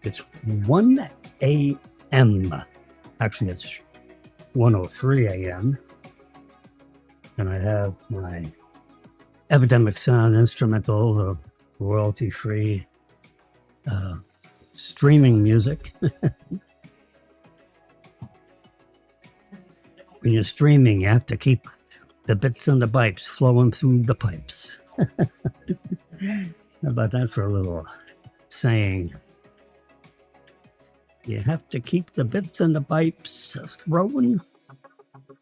It's 1 a.m. Actually, it's 1:03 a.m. And I have my Epidemic Sound instrumental, royalty-free streaming music. When you're streaming, you have to keep the bits and the bytes flowing through the pipes. How about that for a little saying? You have to keep the bits and the pipes flowing,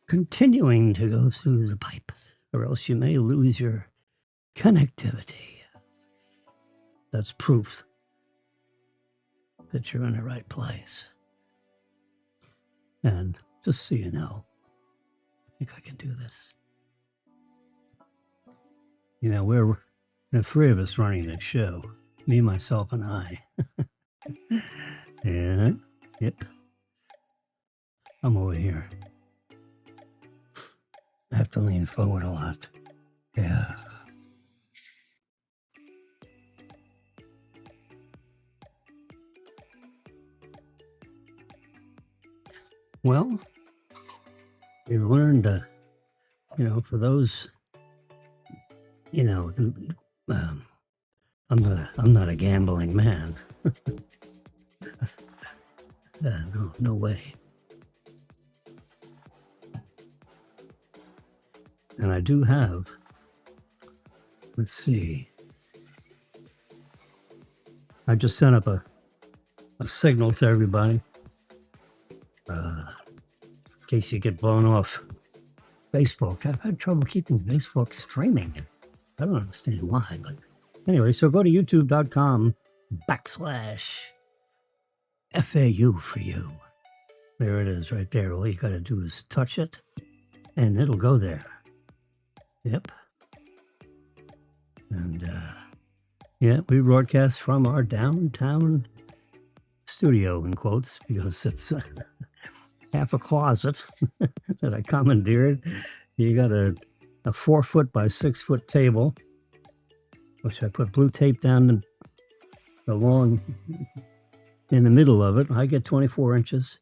continuing to go through the pipe, or else you may lose your connectivity. That's proof that you're in the right place. And just so you know, I think I can do this. You know, we're the three of us running this show. Me, myself, and I. Yeah, yep. I'm over here. I have to lean forward a lot. Yeah. Well, we've learned, you know, for those, you know, I'm not a gambling man. No way. And I do have, let's see, I just sent up a signal to everybody in case you get blown off Facebook. I've had trouble keeping Facebook streaming. I don't understand why, but anyway, so go to youtube.com/FAU for you. There it is right there. All you got to do is touch it and it'll go there. Yep. And yeah, we broadcast from our downtown studio, in quotes, because it's half a closet that I commandeered. You got a 4-foot by 6-foot table, which I put blue tape down along in the middle of it. I get 24 inches,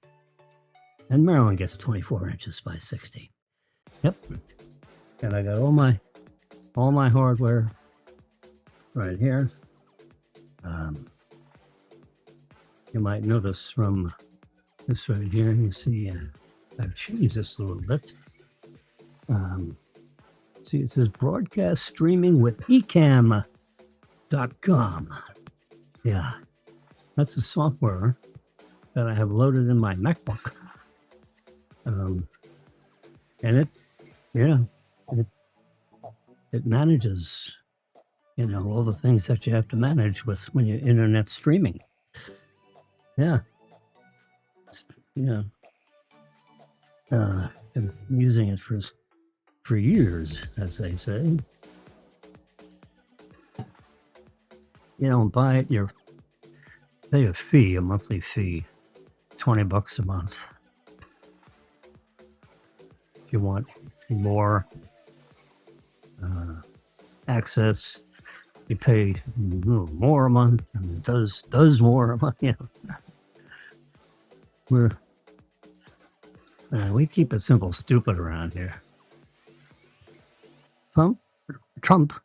and Marilyn gets 24 inches by 60. Yep. And I got all my hardware right here. You might notice from this right here, you see I've changed this a little bit. See, it says broadcast streaming with EarlyAM.com. Yeah, that's the software that I have loaded in my MacBook. And it manages, you know, all the things that you have to manage with when you're internet streaming. Yeah. Yeah. Been using it for years, as they say. You don't buy it, you pay a fee, a monthly fee, $20 a month. If you want more access, you pay more a month, and it does more a month. Yeah. We keep it simple, stupid around here. Trump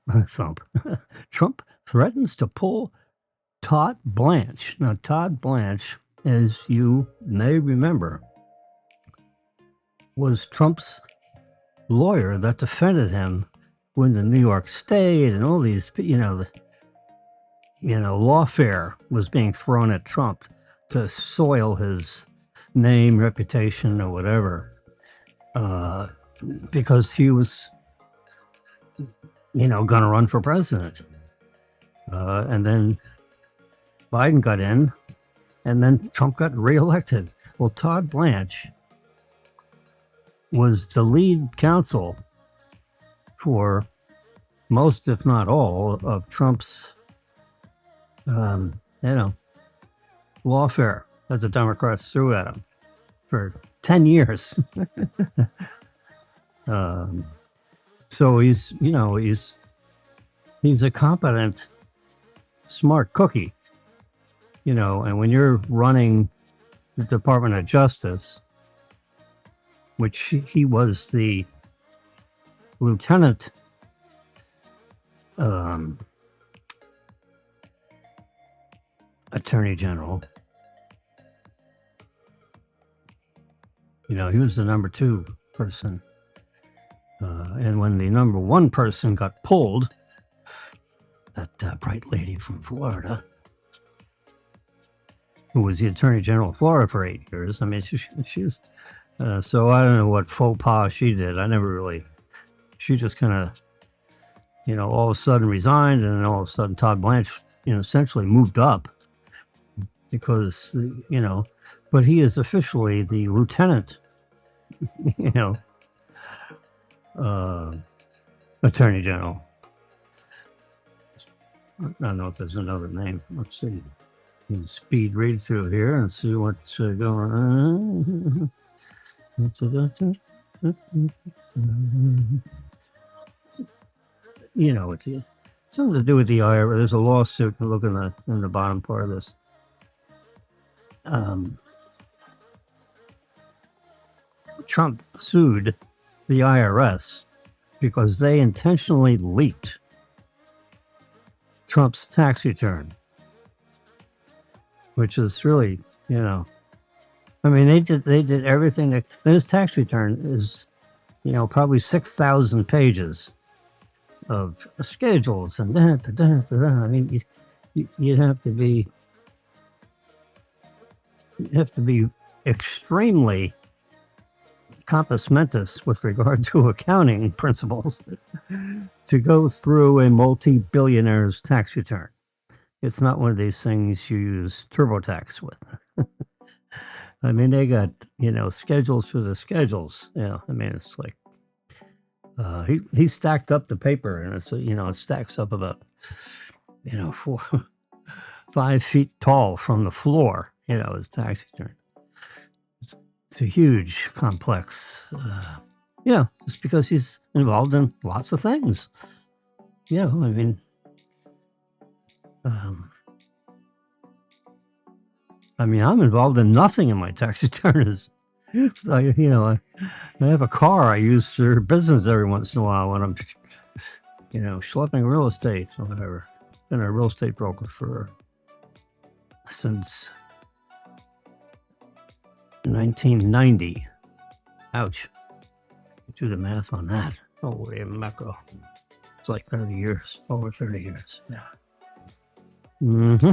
threatens to pull Todd Blanche. Now, Todd Blanche, as you may remember, was Trump's lawyer that defended him when the New York State and all these, lawfare was being thrown at Trump to soil his name, reputation, or whatever, because he was, going to run for president. And then Biden got in, and then Trump got reelected. Well, Todd Blanche was the lead counsel for most, if not all, of Trump's, lawfare that the Democrats threw at him for 10 years. So he's, you know, he's a competent, smart cookie, you know, and when you're running the Department of Justice, which he was the lieutenant attorney general, you know, he was the number 2 person. And when the number 1 person got pulled, that bright lady from Florida, who was the Attorney General of Florida for 8 years. I mean, she was, so I don't know what faux pas she did. I never really, she just kind of, you know, all of a sudden resigned, and then all of a sudden Todd Blanche, you know, essentially moved up because, you know, but he is officially the lieutenant, you know, Attorney General. I don't know if there's another name. Let's see. Speed read through here and see what's going on. You know, it's something to do with the IRS. There's a lawsuit. Look in the bottom part of this. Trump sued the IRS because they intentionally leaked Trump's tax return, which is really, you know, I mean, they did everything that his tax return is, you know, probably 6,000 pages of schedules and that. I mean, you have to be extremely compos mentis with regard to accounting principles to go through a multi-billionaire's tax return. It's not one of these things you use TurboTax with. I mean, they got, you know, schedules for the schedules. You know, I mean, it's like he stacked up the paper, and it's, you know, it stacks up about, you know, 5 feet tall from the floor. You know, his tax return. It's a huge, complex, you know, just because he's involved in lots of things. You know, I mean, I'm involved in nothing in my tax returns. You know, I have a car I use for business every once in a while when I'm, you know, schlepping real estate or whatever. Been a real estate broker since 1990. Ouch. Do the math on that. Holy mackerel. It's like 30 years, over 30 years. Yeah. Mm-hmm.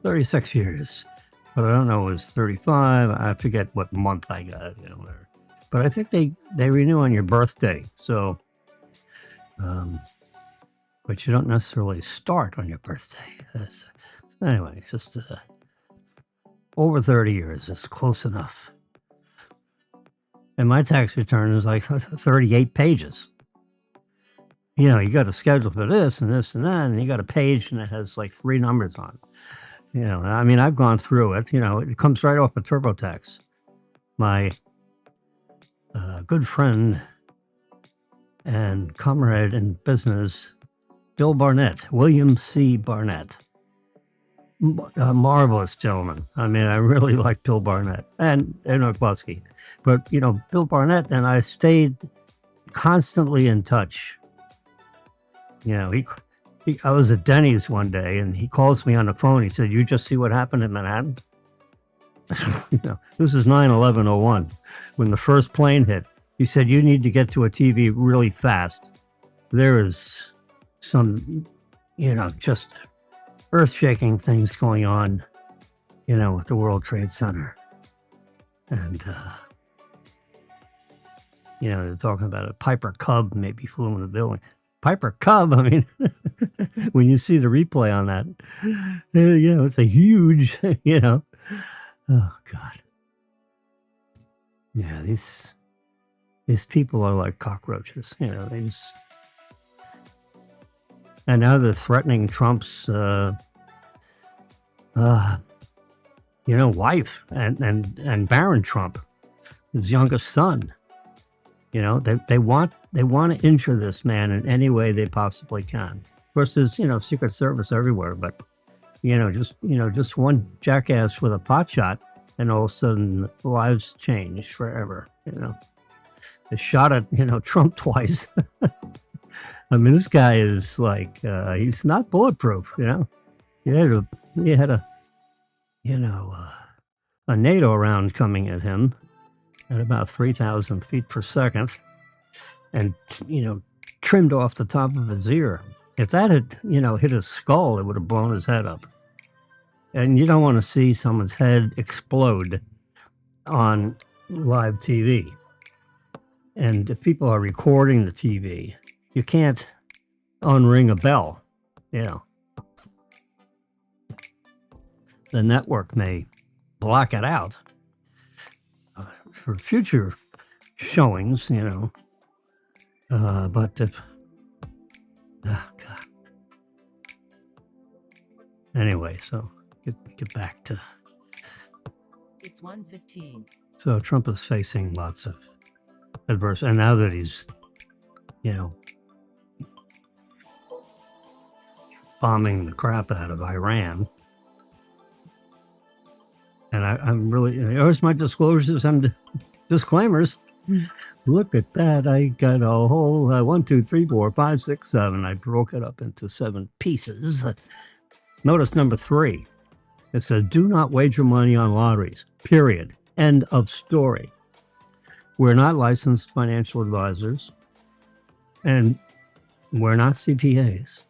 36 years. But I don't know, it was 35. I forget what month I got it, you know, whatever. But I think they renew on your birthday. So, but you don't necessarily start on your birthday. Anyway, it's just over 30 years. It's close enough. And my tax return is like 38 pages. You know, you got a schedule for this and this and that, and you got a page and it has like 3 numbers on it. You know, I mean, I've gone through it. You know, it comes right off of TurboTax. My good friend and comrade in business, Bill Barnett, William C. Barnett, a marvelous gentleman. I mean, I really like Bill Barnett and McCluskey. But, you know, Bill Barnett and I stayed constantly in touch. You know, I was at Denny's one day, and he calls me on the phone. He said, "You just see what happened in Manhattan?" You know, this is 9/11/01 when the first plane hit. He said, "You need to get to a TV really fast. There is some, you know, just earth-shaking things going on, you know, with the World Trade Center." And, you know, they're talking about a Piper Cub maybe flew in the building. Piper Cub, I mean, when you see the replay on that, you know, it's a huge, you know, oh, God. Yeah, these people are like cockroaches, you know, they just, and now they're threatening Trump's wife and Barron Trump, his youngest son. They want to injure this man in any way they possibly can. Of course, there's Secret Service everywhere, but just one jackass with a pot shot, and all of a sudden lives change forever. They shot at Trump twice. I mean, this guy is like he's not bulletproof. He had a NATO round coming at him at about 3,000 feet per second, and trimmed off the top of his ear. If that had hit his skull, it would have blown his head up. And you don't want to see someone's head explode on live TV. And if people are recording the TV, you can't unring a bell. The network may block it out for future showings, but if, oh God. Anyway, so get back to. It's 1:15. So Trump is facing lots of adversity, and now that he's, bombing the crap out of Iran. And I'm really, here's my disclosures and disclaimers. Look at that. I got a whole 1, 2, 3, 4, 5, 6, 7. I broke it up into 7 pieces. Notice number 3. It says, do not wager money on lotteries, period. End of story. We're not licensed financial advisors, and we're not CPAs.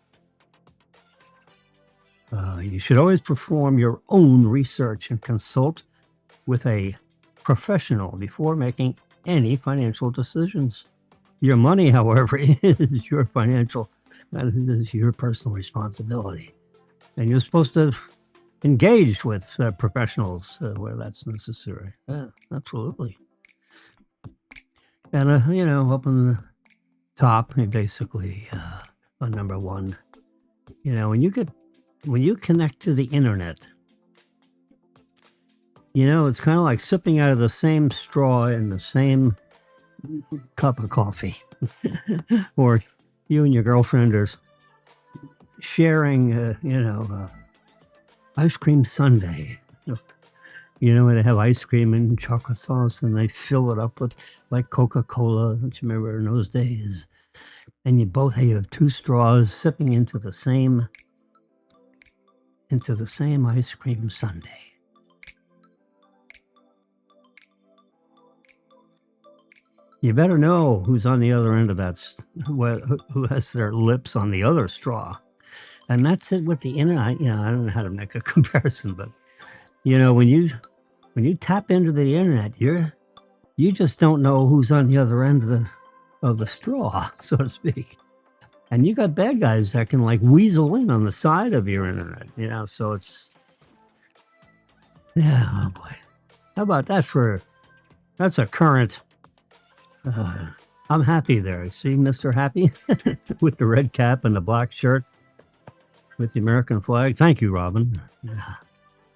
You should always perform your own research and consult with a professional before making any financial decisions. Your money, however, is your your personal responsibility. And you're supposed to engage with professionals where that's necessary. Yeah, absolutely. And, up on the top, basically, on number 1, when you connect to the internet, it's kind of like sipping out of the same straw in the same cup of coffee. Or you and your girlfriend are sharing, ice cream sundae. They have ice cream and chocolate sauce, and they fill it up with like Coca-Cola, don't you remember in those days? And you both have 2 straws sipping into the same ice cream sundae. You better know who's on the other end of that, who has their lips on the other straw. And that's it with the internet. I don't know how to make a comparison, but when you tap into the internet, you just don't know who's on the other end of the straw, so to speak. And you got bad guys that can like weasel in on the side of your internet, so it's, yeah, oh boy. How about that that's a current, I'm happy there. See Mr. Happy with the red cap and the black shirt with the American flag. Thank you, Robin.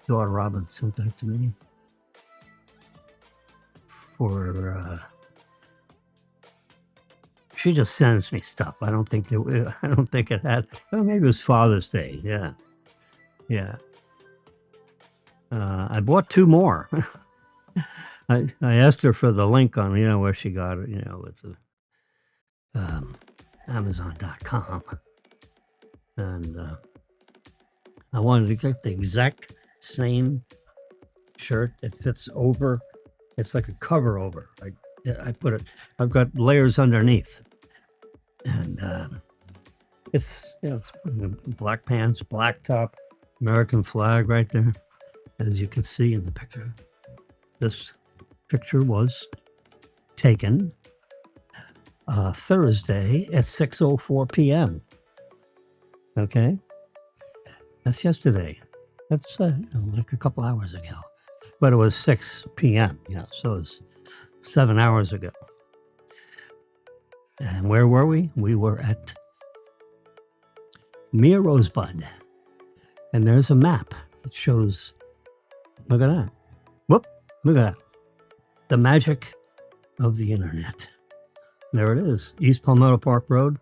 Daughter Robin sent that to me for, she just sends me stuff. I don't think it had. Well, maybe it was Father's Day. Yeah. I bought 2 more. I asked her for the link on where she got it. With the Amazon.com, and I wanted to get the exact same shirt. It fits over. It's like a cover over. I've got layers underneath. And it's black pants, black top, American flag right there, as you can see in the picture. This picture was taken Thursday at 6:04 p.m. Okay, that's yesterday. That's like a couple hours ago, but it was 6 p.m. So it was 7 hours ago. And where were we? We were at Mia Rosebud. And there's a map that shows Look at that. Whoop. Look at that. The magic of the internet. There it is. East Palmetto Park Road.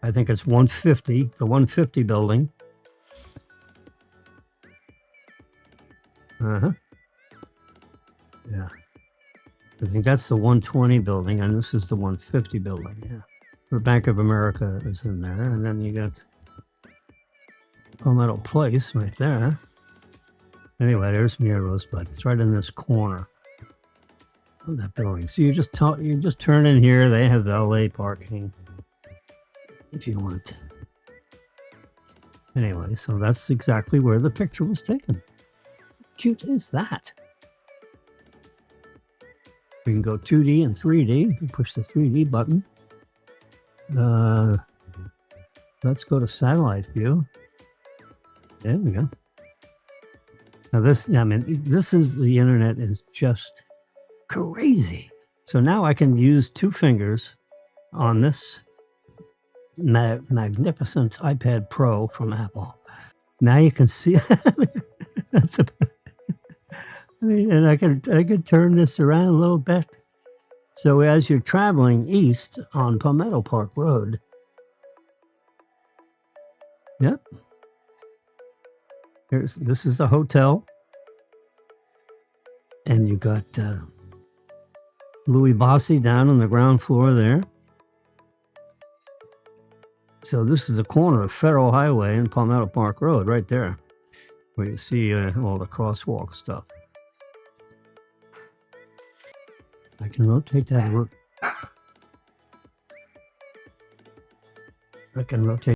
I think it's 150, the 150 building. Uh-huh. Yeah. I think that's the 120 building, and this is the 150 building. Yeah. Where Bank of America is in there. And then you got Palmetto Place right there. Anyway, there's Mia Rosebud. It's right in this corner of that building. So you just turn in here. They have valet parking if you want. Anyway, so that's exactly where the picture was taken. How cute is that? We can go 2D and 3D. You push the 3D button. Let's go to satellite view. There we go. Now this is the internet is just crazy. So now I can use 2 fingers on this magnificent iPad Pro from Apple. Now you can see, and I can turn this around a little bit. So as you're traveling east on Palmetto Park Road, yep, this is the hotel, and you got Louis Bossi down on the ground floor there. So this is the corner of Federal Highway and Palmetto Park Road right there, where you see all the crosswalk stuff. I can rotate that. I can rotate